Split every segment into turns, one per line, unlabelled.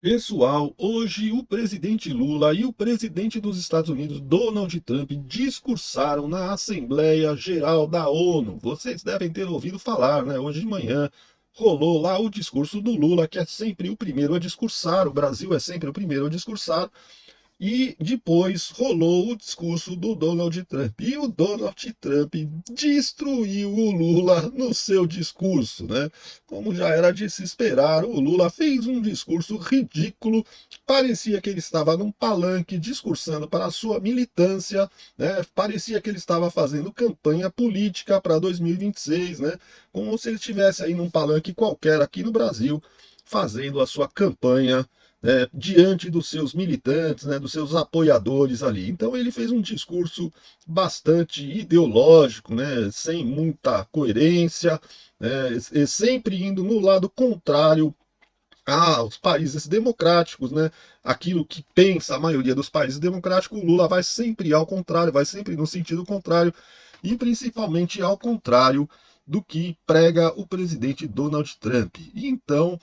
Pessoal, hoje o presidente Lula e o presidente dos Estados Unidos, Donald Trump, discursaram na Assembleia Geral da ONU. Vocês devem ter ouvido falar, né? Hoje de manhã rolou lá o discurso do Lula, que é sempre o primeiro a discursar. O Brasil é sempre o primeiro a discursar. E depois rolou o discurso do Donald Trump. E o Donald Trump destruiu o Lula no seu discurso, né? Como já era de se esperar, o Lula fez um discurso ridículo. Parecia que ele estava num palanque discursando para a sua militância, né? Parecia que ele estava fazendo campanha política para 2026, né? Como se ele estivesse aí num palanque qualquer aqui no Brasil, fazendo a sua campanha diante dos seus militantes, né, dos seus apoiadores ali. Então ele fez um discurso bastante ideológico, né, sem muita coerência, né, e sempre indo no lado contrário aos países democráticos, né? Aquilo que pensa a maioria dos países democráticos, o Lula vai sempre ao contrário, vai sempre no sentido contrário, e principalmente ao contrário do que prega o presidente Donald Trump. E então,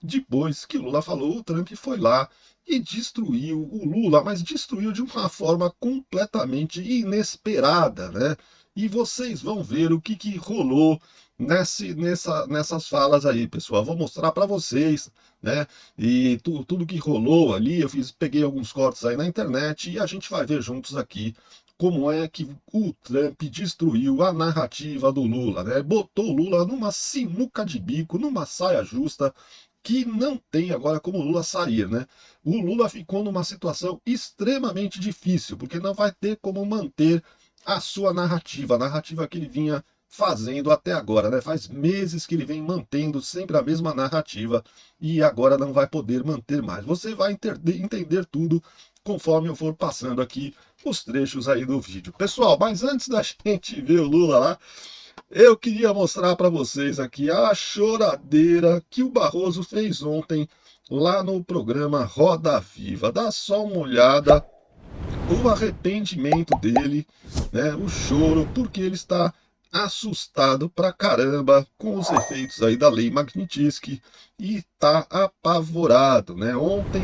depois que Lula falou, o Trump foi lá e destruiu o Lula, mas destruiu de uma forma completamente inesperada, né? E vocês vão ver o que rolou nessas falas aí, pessoal. Vou mostrar para vocês, né? E tudo que rolou ali, peguei alguns cortes aí na internet e a gente vai ver juntos aqui como é que o Trump destruiu a narrativa do Lula, né? Botou o Lula numa sinuca de bico, numa saia justa, que não tem agora como o Lula sair, né? O Lula ficou numa situação extremamente difícil, porque não vai ter como manter a sua narrativa, a narrativa que ele vinha fazendo até agora, né? Faz meses que ele vem mantendo sempre a mesma narrativa e agora não vai poder manter mais. Você vai entender tudo conforme eu for passando aqui os trechos aí do vídeo. Pessoal, mas antes da gente ver o Lula lá, eu queria mostrar para vocês aqui a choradeira que o Barroso fez ontem lá no programa Roda Viva. Dá só uma olhada, o arrependimento dele, né, o choro, porque ele está assustado pra caramba com os efeitos aí da Lei Magnitsky e está apavorado, né? Ontem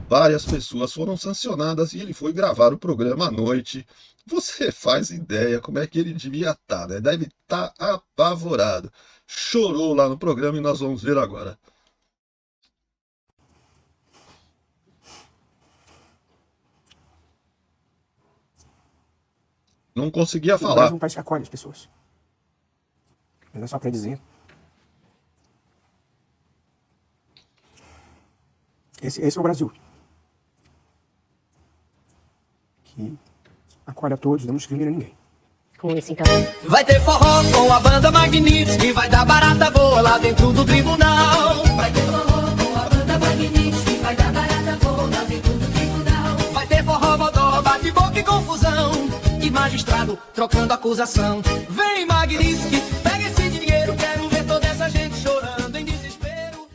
várias pessoas foram sancionadas e ele foi gravar o programa à noite. Você faz ideia como é que ele devia estar, né? Deve estar apavorado. Chorou lá no programa e nós vamos ver agora. Não conseguia
O Brasil é
falar.
um país que acolhe as pessoas. Mas é só para dizer. Esse é o Brasil. Que acolhe a todos, não discrimina ninguém.
Com isso, então.
Vai ter forró com a banda Magnitsky, vai dar barata boa lá dentro do tribunal. Vai ter forró com a banda Magnitsky, vai dar barata boa lá dentro do tribunal. Vai ter forró, bodó, bate-boca e confusão, e magistrado trocando acusação. Vem Magnitsky, pega esse dinheiro, quero ver toda essa gente chorando em desespero.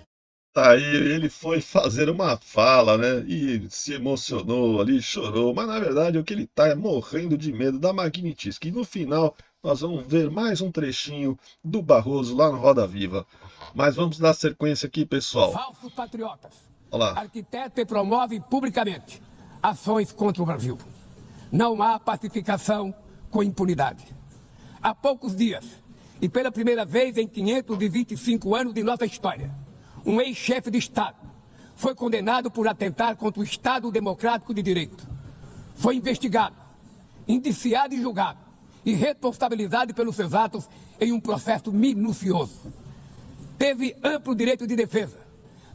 Aí ele foi fazer uma fala, né? E se emocionou ali, chorou. Mas na verdade o que ele tá é morrendo de medo da Magnitsky. E no final nós vamos ver mais um trechinho do Barroso lá no Roda Viva. Mas vamos dar sequência aqui, pessoal.
Falsos patriotas.
Olha lá.
Arquiteta e promove publicamente ações contra o Brasil. Não há pacificação com impunidade. Há poucos dias, e pela primeira vez em 525 anos de nossa história, um ex-chefe de Estado foi condenado por atentar contra o Estado Democrático de Direito. Foi investigado, indiciado e julgado, e responsabilizado pelos seus atos em um processo minucioso. Teve amplo direito de defesa,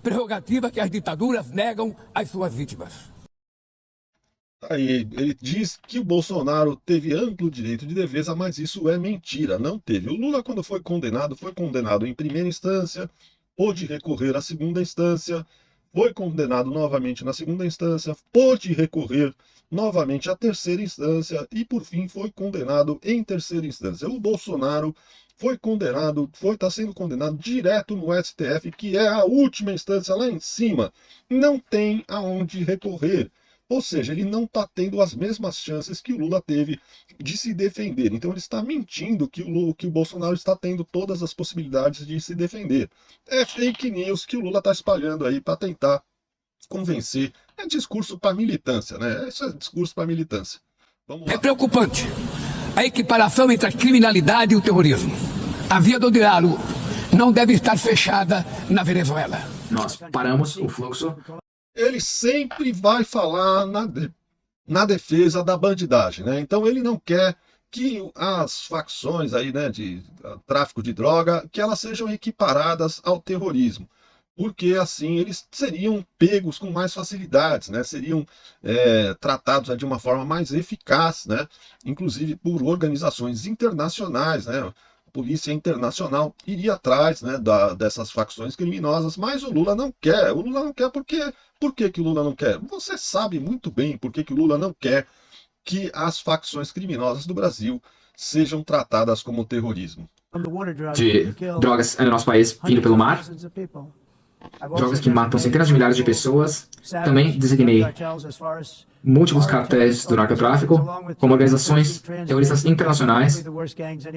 prerrogativa que as ditaduras negam às suas vítimas.
Aí ele diz que o Bolsonaro teve amplo direito de defesa, mas isso é mentira, não teve. O Lula, quando foi condenado em primeira instância, pôde recorrer à segunda instância, foi condenado novamente na segunda instância, pôde recorrer novamente à terceira instância e, por fim, foi condenado em terceira instância. O Bolsonaro está sendo condenado direto no STF, que é a última instância lá em cima. Não tem aonde recorrer. Ou seja, ele não está tendo as mesmas chances que o Lula teve de se defender. Então ele está mentindo que o Bolsonaro está tendo todas as possibilidades de se defender. É fake news que o Lula está espalhando aí para tentar convencer. É discurso para militância, né? Isso é discurso para militância. Vamos lá.
É preocupante a equiparação entre a criminalidade e o terrorismo. A via do diálogo não deve estar fechada na Venezuela.
Nós paramos o fluxo.
Ele sempre vai falar na defesa da bandidagem, né? Então ele não quer que as facções aí, né, de tráfico de droga, que elas sejam equiparadas ao terrorismo, porque assim eles seriam pegos com mais facilidades, né? Seriam tratados de uma forma mais eficaz, né? Inclusive por organizações internacionais, né? Polícia Internacional iria atrás, né, dessas facções criminosas, mas o Lula não quer. O Lula não quer porque... Por que o Lula não quer? Você sabe muito bem por que o Lula não quer que as facções criminosas do Brasil sejam tratadas como terrorismo.
De drogas no nosso país vindo pelo mar, drogas que matam centenas de milhares de pessoas. Também designei múltiplos cartéis do narcotráfico como organizações terroristas internacionais,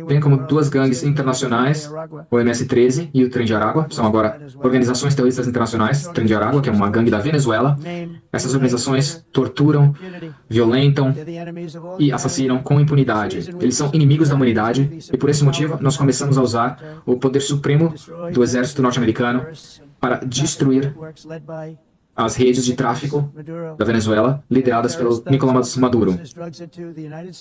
bem como duas gangues internacionais, o MS-13 e o Trem de Aragua, são agora organizações terroristas internacionais. O Trem de Aragua, que é uma gangue da Venezuela. Essas organizações torturam, violentam e assassinam com impunidade. Eles são inimigos da humanidade e por esse motivo nós começamos a usar o poder supremo do exército norte-americano para destruir as redes de tráfico da Venezuela, lideradas pelo Nicolás Maduro.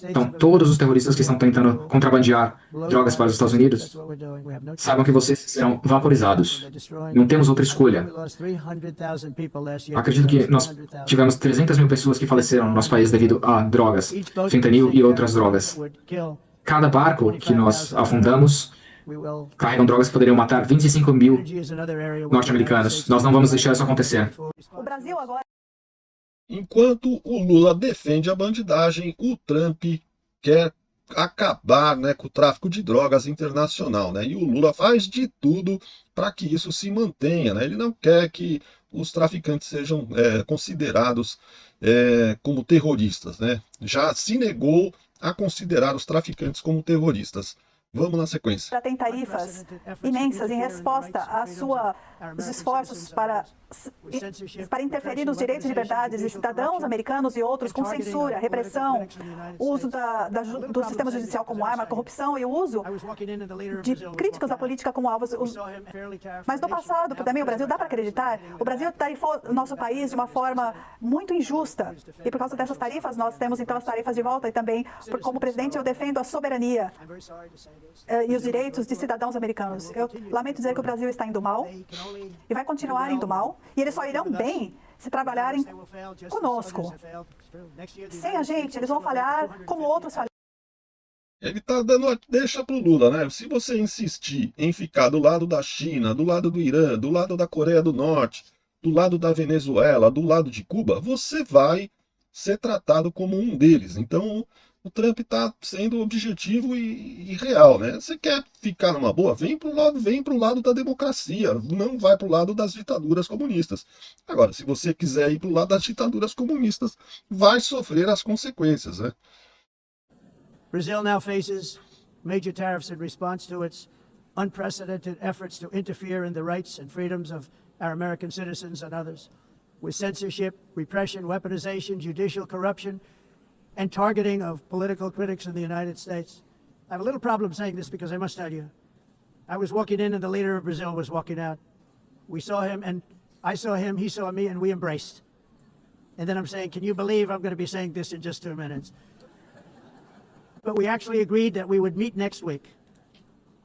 Então, todos os terroristas que estão tentando contrabandear drogas para os Estados Unidos, saibam que vocês serão vaporizados. Não temos outra escolha. Acredito que nós tivemos 300 mil pessoas que faleceram no nosso país devido a drogas, fentanil e outras drogas. Cada barco que nós afundamos carregam drogas que poderiam matar 25 mil norte-americanos. Nós não vamos deixar isso acontecer.
O Brasil agora...
Enquanto o Lula defende a bandidagem, o Trump quer acabar, né, com o tráfico de drogas internacional, né? E o Lula faz de tudo para que isso se mantenha, né? Ele não quer que os traficantes sejam considerados como terroristas, né? Já se negou a considerar os traficantes como terroristas. Vamos na sequência.
Já tem tarifas imensas em resposta aos esforços para interferir nos direitos e liberdades de cidadãos americanos e outros com censura, repressão, uso do sistema judicial como arma, corrupção e o uso de críticas à política como alvos. Mas no passado, também o Brasil, dá para acreditar, o Brasil tarifou o nosso país de uma forma muito injusta. E por causa dessas tarifas, nós temos então as tarifas de volta e também, como presidente, eu defendo a soberania e os direitos de cidadãos americanos. Eu lamento dizer que o Brasil está indo mal e vai continuar indo mal, e eles só irão bem se trabalharem conosco. Sem a gente, eles vão falhar como outros falharam.
Ele está dando a deixa para o Lula, né? Se você insistir em ficar do lado da China, do lado do Irã, do lado da Coreia do Norte, do lado da Venezuela, do lado de Cuba, você vai ser tratado como um deles. Então, o Trump está sendo objetivo e real, né? Você quer ficar numa boa? Vem para o lado da democracia, não vai para o lado das ditaduras comunistas. Agora, se você quiser ir para o lado das ditaduras comunistas, vai sofrer as consequências, né?
Brazil now faces major tariffs in response to its unprecedented efforts to interfere in the rights and freedoms of our American citizens and others, with censorship, repression, weaponization, judicial corruption, and targeting of political critics in the United States. I have a little problem saying this because I must tell you, I was walking in and the leader of Brazil was walking out. We saw him and I saw him, he saw me, and we embraced. And then I'm saying, can you believe I'm going to be saying this in just 2 minutes? But we actually agreed that we would meet next week.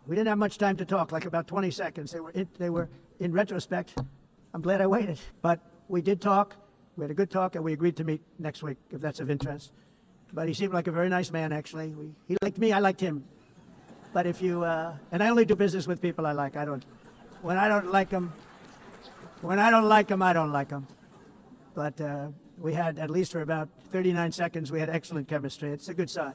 We didn't have much time to talk, like about 20 seconds. They were in retrospect, I'm glad I waited. But we did talk, we had a good talk, and we agreed to meet next week, if that's of interest. But he seemed like a very nice man, actually. He liked me, I liked him. But if you, and I only do business with people I like. When I don't like them, I don't like them. But we had, at least for about 39 seconds, we had excellent chemistry. It's a good sign.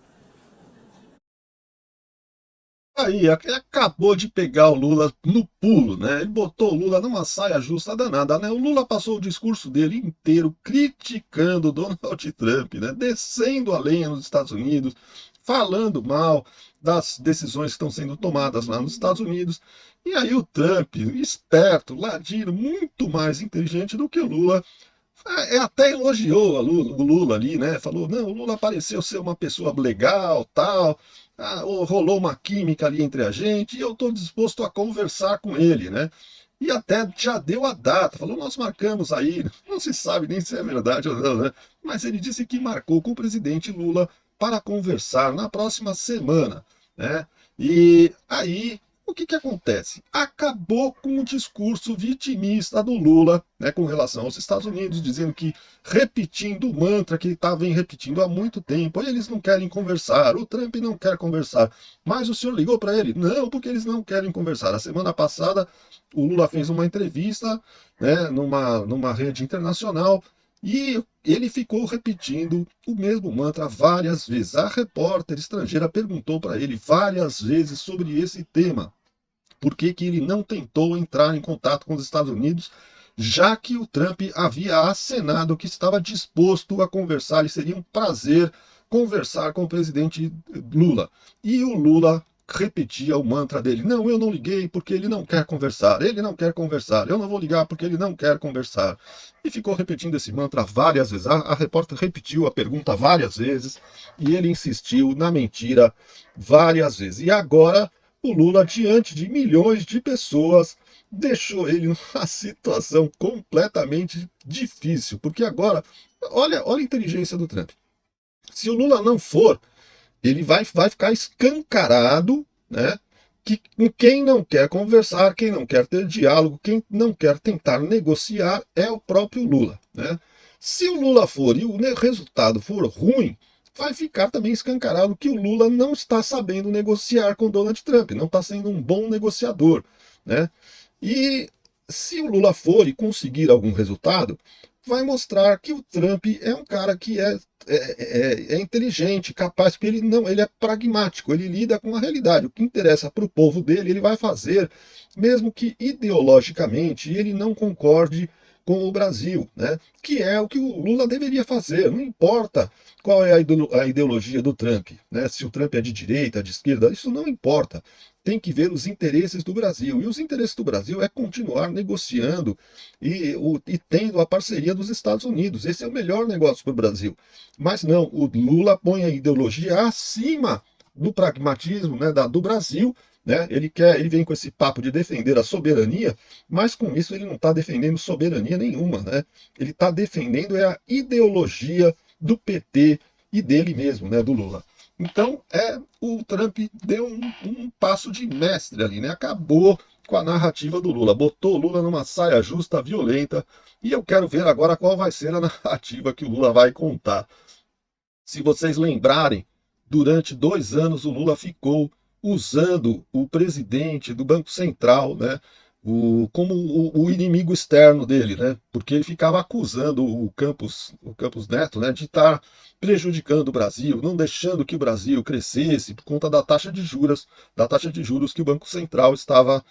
Aí, acabou de pegar o Lula no pulo, né? Ele botou o Lula numa saia justa danada, né? O Lula passou o discurso dele inteiro criticando Donald Trump, né? Descendo a lenha nos Estados Unidos, falando mal das decisões que estão sendo tomadas lá nos Estados Unidos. E aí o Trump, esperto, ladino, muito mais inteligente do que o Lula, Até elogiou o Lula ali, né? Falou, não, o Lula pareceu ser uma pessoa legal, tal, rolou uma química ali entre a gente e eu estou disposto a conversar com ele, né? E até já deu a data, falou, nós marcamos aí, não se sabe nem se é verdade ou não, né? Mas ele disse que marcou com o presidente Lula para conversar na próxima semana, né? E aí, o que que acontece? Acabou com o discurso vitimista do Lula, né, com relação aos Estados Unidos, dizendo que, repetindo o mantra que ele vem repetindo há muito tempo, eles não querem conversar, o Trump não quer conversar. Mas o senhor ligou para ele? Não, porque eles não querem conversar. A semana passada, o Lula fez uma entrevista, né, numa rede internacional, e ele ficou repetindo o mesmo mantra várias vezes. A repórter estrangeira perguntou para ele várias vezes sobre esse tema. Por que que ele não tentou entrar em contato com os Estados Unidos, já que o Trump havia acenado que estava disposto a conversar e seria um prazer conversar com o presidente Lula. E o Lula repetia o mantra dele, não, eu não liguei porque ele não quer conversar, eu não vou ligar porque ele não quer conversar. E ficou repetindo esse mantra várias vezes. A repórter repetiu a pergunta várias vezes e ele insistiu na mentira várias vezes. E agora o Lula, diante de milhões de pessoas, deixou ele numa situação completamente difícil, porque agora, olha a inteligência do Trump. Se o Lula não for, ele vai ficar escancarado, né, que quem não quer conversar, quem não quer ter diálogo, quem não quer tentar negociar é o próprio Lula, né? Se o Lula for e o resultado for ruim, vai ficar também escancarado que o Lula não está sabendo negociar com Donald Trump, não está sendo um bom negociador, né? E se o Lula for e conseguir algum resultado, vai mostrar que o Trump é um cara que é inteligente, capaz, porque ele é pragmático, ele lida com a realidade. O que interessa para o povo dele, ele vai fazer, mesmo que ideologicamente ele não concorde com o Brasil, né? Que é o que o Lula deveria fazer. Não importa qual é a ideologia do Trump, né? Se o Trump é de direita, de esquerda, isso não importa. Tem que ver os interesses do Brasil. E os interesses do Brasil é continuar negociando e tendo a parceria dos Estados Unidos. Esse é o melhor negócio para o Brasil. Mas não, o Lula põe a ideologia acima do pragmatismo, né, do Brasil, né? Ele vem com esse papo de defender a soberania, mas com isso ele não está defendendo soberania nenhuma, né? Ele está defendendo a ideologia do PT e dele mesmo, né, do Lula. Então, o Trump deu um passo de mestre ali, né? Acabou com a narrativa do Lula, botou o Lula numa saia justa, violenta, e eu quero ver agora qual vai ser a narrativa que o Lula vai contar. Se vocês lembrarem, durante 2 anos o Lula ficou usando o presidente do Banco Central, né, como o inimigo externo dele, né, porque ele ficava acusando o Campos Neto, né, de estar prejudicando o Brasil, não deixando que o Brasil crescesse por conta da taxa de juros que o Banco Central estava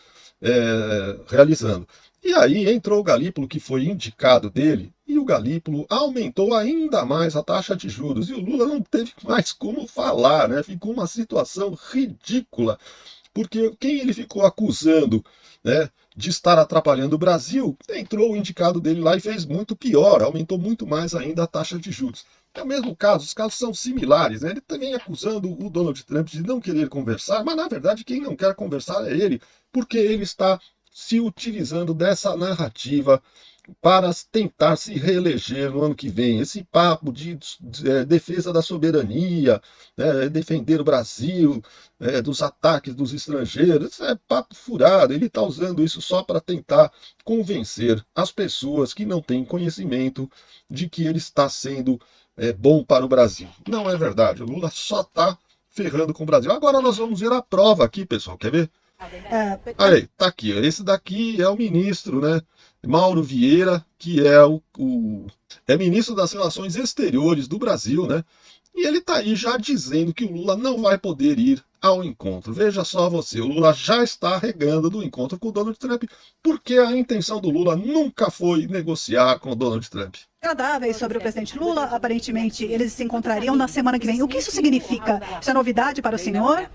realizando. E aí entrou o Galípolo, que foi indicado dele, e o Galípolo aumentou ainda mais a taxa de juros. E o Lula não teve mais como falar, né? Ficou uma situação ridícula, porque quem ele ficou acusando, né, de estar atrapalhando o Brasil, entrou o indicado dele lá e fez muito pior, aumentou muito mais ainda a taxa de juros. É o mesmo caso, os casos são similares, né? Ele também acusando o Donald Trump de não querer conversar, mas na verdade quem não quer conversar é ele, porque ele está se utilizando dessa narrativa para tentar se reeleger no ano que vem. Esse papo de defesa da soberania, né, defender o Brasil dos ataques dos estrangeiros, isso é papo furado. Ele está usando isso só para tentar convencer as pessoas que não têm conhecimento de que ele está sendo bom para o Brasil. Não é verdade, o Lula só está ferrando com o Brasil. Agora nós vamos ver a prova aqui, pessoal, quer ver? Olha aí, tá aqui. Esse daqui é o ministro, né? Mauro Vieira, que é ministro das Relações Exteriores do Brasil, né? E ele tá aí já dizendo que o Lula não vai poder ir ao encontro. Veja só você, o Lula já está regando do encontro com o Donald Trump, porque a intenção do Lula nunca foi negociar com o Donald Trump.
Agradáveis sobre o presidente Lula, aparentemente eles se encontrariam na semana que vem. O que isso significa? Isso é novidade para o senhor?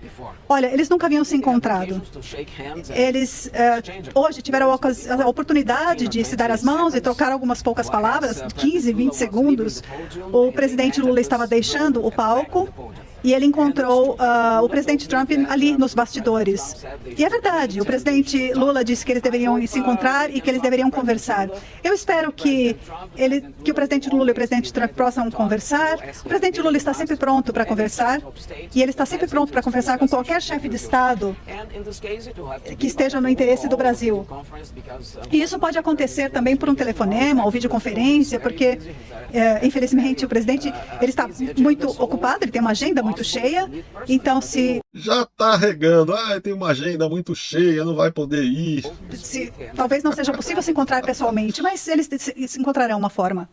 Olha, eles nunca haviam se encontrado. Eles hoje tiveram a oportunidade de se dar as mãos e trocar algumas poucas palavras, 15, 20 segundos. O presidente Lula estava deixando o palco e ele encontrou o presidente Trump ali nos bastidores. E é verdade, o presidente Lula disse que eles deveriam se encontrar e que eles deveriam conversar. Eu espero que o presidente Lula e o presidente Trump possam conversar. O presidente Lula está sempre pronto para conversar e ele está sempre pronto para conversar com qualquer chefe de Estado que esteja no interesse do Brasil. E isso pode acontecer também por um telefonema ou videoconferência, porque, infelizmente, o presidente ele está muito ocupado, ele tem uma agenda muito cheia, então
já está regando, tem uma agenda muito cheia, não vai poder ir.
Talvez não seja possível se encontrar pessoalmente, mas eles se encontrarão uma forma.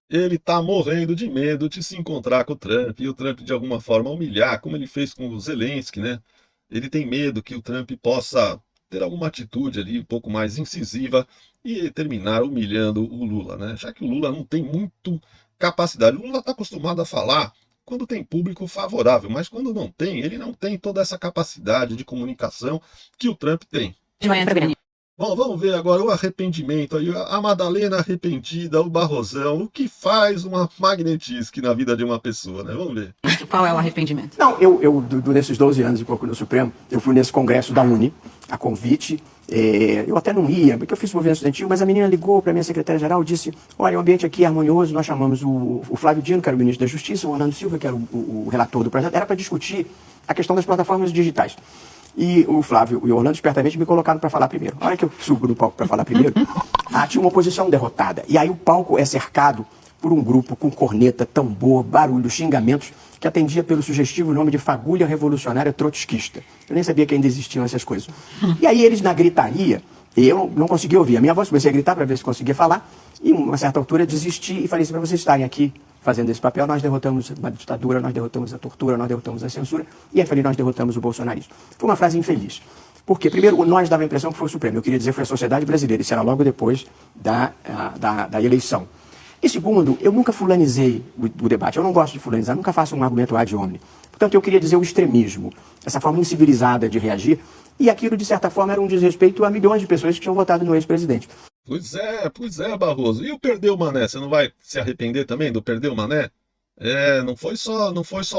Ele está morrendo de medo de se encontrar com o Trump, e o Trump de alguma forma humilhar, como ele fez com o Zelensky, né? Ele tem medo que o Trump possa ter alguma atitude ali um pouco mais incisiva e terminar humilhando o Lula, né? Já que o Lula não tem muito capacidade. O Lula está acostumado a falar quando tem público favorável, mas quando não tem, ele não tem toda essa capacidade de comunicação que o Trump tem. Bom, vamos ver agora o arrependimento aí, a Madalena arrependida, o Barrosão, o que faz uma magnetice na vida de uma pessoa, né? Vamos ver.
Qual é o arrependimento?
Não, durante esses 12 anos e pouco no Supremo, eu fui nesse congresso da Uni, a convite. Eu até não ia, porque eu fiz o movimento estudantil, mas a menina ligou para a minha secretária-geral e disse: olha, o ambiente aqui é harmonioso, nós chamamos o Flávio Dino, que era o ministro da Justiça, o Orlando Silva, que era o relator do projeto, era para discutir a questão das plataformas digitais. E o Flávio e o Orlando espertamente me colocaram para falar primeiro. A hora que eu subo no palco para falar primeiro, tinha uma oposição derrotada. E aí o palco é cercado por um grupo com corneta, tambor, barulho, xingamentos, que atendia pelo sugestivo nome de Fagulha Revolucionária Trotskista. Eu nem sabia que ainda existiam essas coisas. E aí eles, na gritaria, eu não conseguia ouvir a minha voz, comecei a gritar para ver se conseguia falar, e a uma certa altura desisti e falei assim: para vocês estarem aqui fazendo esse papel, nós derrotamos a ditadura, nós derrotamos a tortura, nós derrotamos a censura, e aí falei: nós derrotamos o bolsonarismo. Foi uma frase infeliz. Porque, primeiro, nós dava a impressão que foi o Supremo. Eu queria dizer que foi a sociedade brasileira, isso era logo depois da eleição. E segundo, eu nunca fulanizei o debate, eu não gosto de fulanizar, nunca faço um argumento ad hominem. Portanto, eu queria dizer o extremismo, essa forma incivilizada de reagir, e aquilo, de certa forma, era um desrespeito a milhões de pessoas que tinham votado no ex-presidente.
Pois é, Barroso. E o Perdeu Mané? Você não vai se arrepender também do Perdeu Mané? Não foi só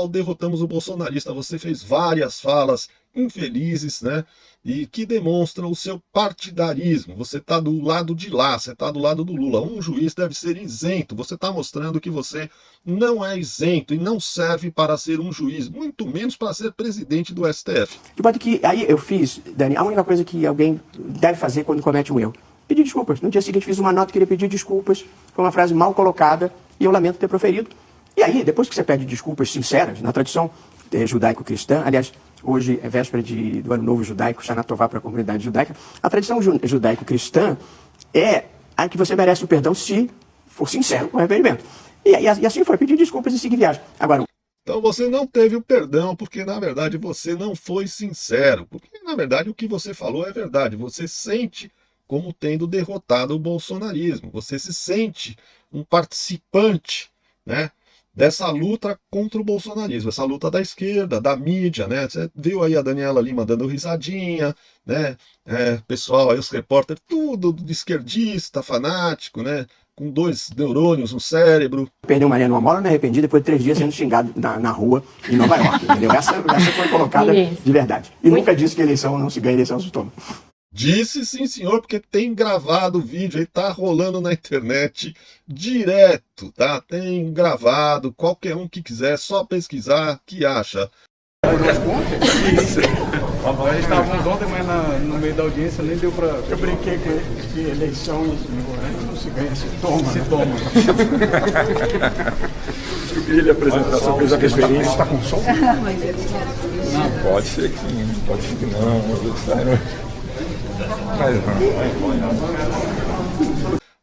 o derrotamos o bolsonarista, você fez várias falas infelizes, né? E que demonstram o seu partidarismo. Você está do lado de lá, você está do lado do Lula. Um juiz deve ser isento. Você está mostrando que você não é isento e não serve para ser um juiz, muito menos para ser presidente do STF.
De modo que aí eu fiz, Dani, a única coisa que alguém deve fazer quando comete um erro: pedir desculpas. No dia seguinte fiz uma nota que queria pedir desculpas. Foi uma frase mal colocada e eu lamento ter proferido. E aí, depois que você pede desculpas sinceras, na tradição judaico-cristã, aliás, hoje é véspera do Ano Novo Judaico, Shana Tová para a comunidade judaica, a tradição judaico-cristã é a que você merece o perdão se for sincero com o arrependimento. E assim foi, pedir desculpas e seguir viagem. Agora,
então você não teve o perdão porque, na verdade, você não foi sincero. Porque, na verdade, o que você falou é verdade. Você sente como tendo derrotado o bolsonarismo. Você se sente um participante, né, dessa luta contra o bolsonarismo, essa luta da esquerda, da mídia, né? Você viu aí a Daniela Lima dando risadinha, né? Pessoal, aí os repórteres, tudo de esquerdista, fanático, né? Com 2 neurônios no cérebro.
Perdeu Maria numa mola, me arrependi depois de 3 dias sendo xingado na rua em Nova York, entendeu? Essa foi colocada de verdade. E nunca disse que eleição não se ganha, eleição se toma.
Disse sim, senhor, porque tem gravado o vídeo aí, tá rolando na internet direto, tá? Tem gravado, qualquer um que quiser, só pesquisar, que acha.
Isso. A gente estávamos ontem, mas no meio da audiência nem deu para...
Eu brinquei com ele que eleição não se ganha, se toma.
Se toma.
Eu queria lhe apresentar sobre essa experiência. Está com som?
Não, pode ser que sim, pode ser que não.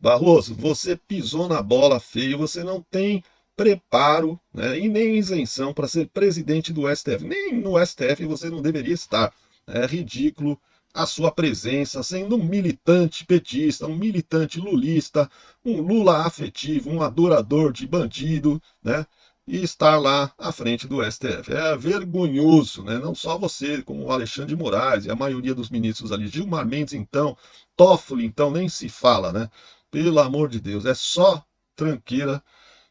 Barroso, você pisou na bola feio, você não tem preparo, né, e nem isenção para ser presidente do STF. Nem no STF você não deveria estar. É ridículo a sua presença sendo um militante petista, um militante lulista, um Lula afetivo, um adorador de bandido, né? E estar lá à frente do STF. É vergonhoso, né? Não só você, como o Alexandre de Moraes e a maioria dos ministros ali. Gilmar Mendes, então, Toffoli, então, nem se fala, né? Pelo amor de Deus, é só tranqueira,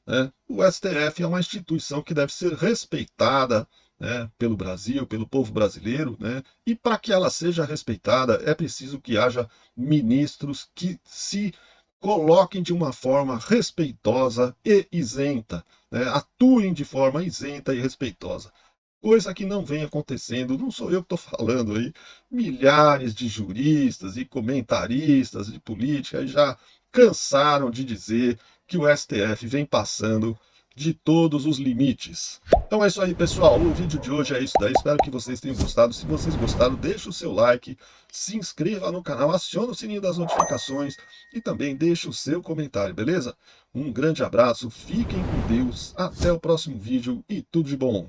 né? O STF é uma instituição que deve ser respeitada, né, pelo Brasil, pelo povo brasileiro, né? E para que ela seja respeitada, é preciso que haja ministros que se coloquem de uma forma respeitosa e isenta, né? Atuem de forma isenta e respeitosa. Coisa que não vem acontecendo, não sou eu que estou falando aí, milhares de juristas e comentaristas de política já cansaram de dizer que o STF vem passando de todos os limites. Então é isso aí, pessoal. O vídeo de hoje é isso daí. Espero que vocês tenham gostado. Se vocês gostaram, deixa o seu like, se inscreva no canal, acione o sininho das notificações e também deixa o seu comentário, beleza? Um grande abraço, fiquem com Deus, até o próximo vídeo e tudo de bom.